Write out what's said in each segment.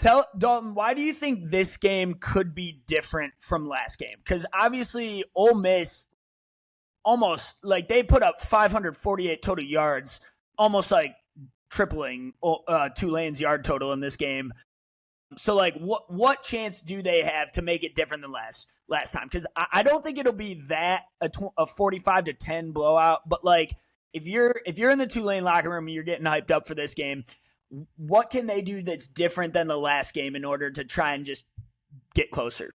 Tell Dalton, why do you think this game could be different from last game? Because obviously Ole Miss almost like they put up 548 total yards, almost like tripling Tulane's yard total in this game. So like what chance do they have to make it different than last time? Because I don't think it'll be that a 45-10 blowout, but like if you're in the Tulane locker room and you're getting hyped up for this game, what can they do that's different than the last game in order to try and just get closer?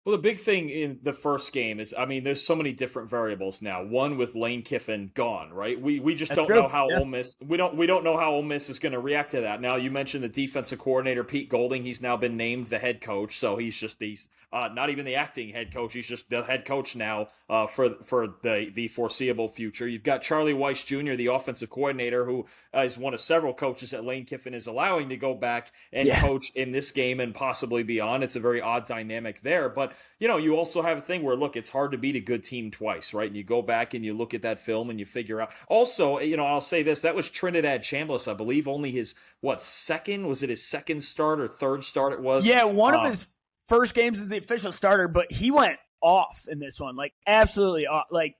Well, the big thing in the first game is, I mean, there's so many different variables now. One with Lane Kiffin gone, right? We just don't know how Ole Miss we don't know how Ole Miss is going to react to that. Now, you mentioned the defensive coordinator Pete Golding. He's now been named the head coach, so he's not even the acting head coach. He's just the head coach now for the foreseeable future. You've got Charlie Weiss Jr., the offensive coordinator, who is one of several coaches that Lane Kiffin is allowing to go back and coach in this game and possibly beyond. It's a very odd dynamic there, but you also have a thing where, look, it's hard to beat a good team twice, right? And you go back and you look at that film and you figure out. Also, I'll say this, that was Trinidad Chambliss, I believe, only his, second? Was it his second start or third start it was? Yeah, one of his first games as the official starter, but he went off in this one, like absolutely off. Like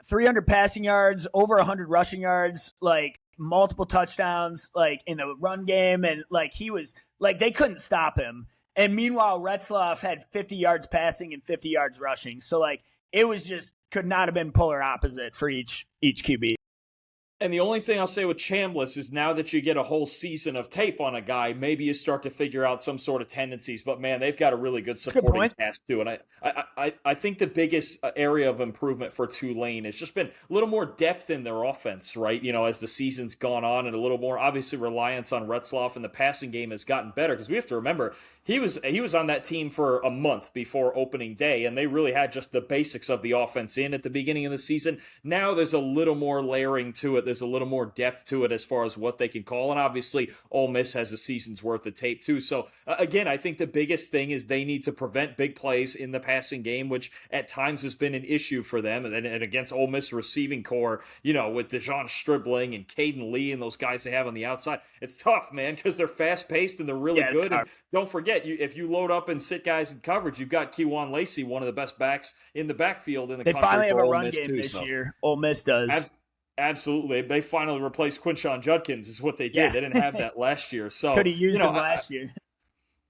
300 passing yards, over 100 rushing yards, like multiple touchdowns, like in the run game. And like he was, like they couldn't stop him. And meanwhile, Retzlaff had 50 yards passing and 50 yards rushing. So, like, it was just could not have been polar opposite for each QB. And the only thing I'll say with Chambliss is now that you get a whole season of tape on a guy, maybe you start to figure out some sort of tendencies. But, man, they've got a really good supporting cast, too. And I think the biggest area of improvement for Tulane has just been a little more depth in their offense, right? As the season's gone on, and a little more, obviously, reliance on Retzlaff, and the passing game has gotten better. Because we have to remember, he was on that team for a month before opening day, and they really had just the basics of the offense in at the beginning of the season. Now there's a little more layering to it. There's a little more depth to it as far as what they can call. And obviously, Ole Miss has a season's worth of tape too. So again, I think the biggest thing is they need to prevent big plays in the passing game, which at times has been an issue for them. And against Ole Miss receiving core, with DeJon Stribling and Caden Lee and those guys they have on the outside, it's tough, man, because they're fast-paced and they're really good. And don't forget, if you load up and sit guys in coverage, you've got Kewan Lacey, one of the best backs in the backfield in the country. They finally have a run game too, this year. Ole Miss does. Absolutely. They finally replaced Quinshon Judkins is what they did. Yeah. They didn't have that last year. So could have used him last year.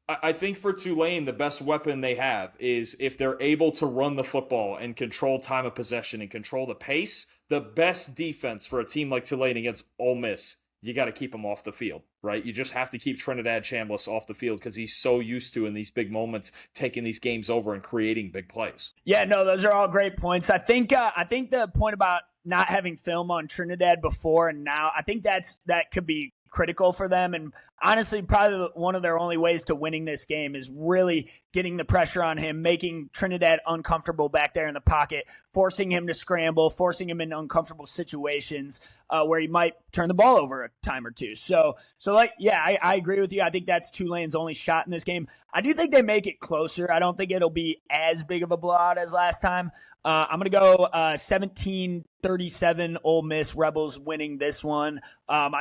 I think for Tulane, the best weapon they have is if they're able to run the football and control time of possession and control the pace, the best defense for a team like Tulane against Ole Miss, you got to keep them off the field, right? You just have to keep Trinidad Chambliss off the field because he's so used to, in these big moments, taking these games over and creating big plays. Yeah, no, those are all great points. I think the point about not having film on Trinidad before and now, I think that could be critical for them. And honestly, probably one of their only ways to winning this game is really getting the pressure on him, making Trinidad uncomfortable back there in the pocket, forcing him to scramble, forcing him in uncomfortable situations where he might turn the ball over a time or two. So I agree with you. I think that's Tulane's only shot in this game. I do think they make it closer. I don't think it'll be as big of a blowout as last time. I'm going to go 17-37 Ole Miss, Rebels winning this one.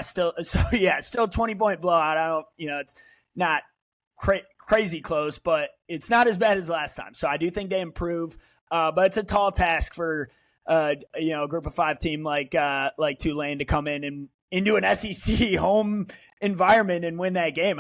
Still 20-point blowout. I don't, it's not crazy close, but it's not as bad as last time. So I do think they improve. But it's a tall task for a group of 5 team like Tulane to come in and into an SEC home environment and win that game.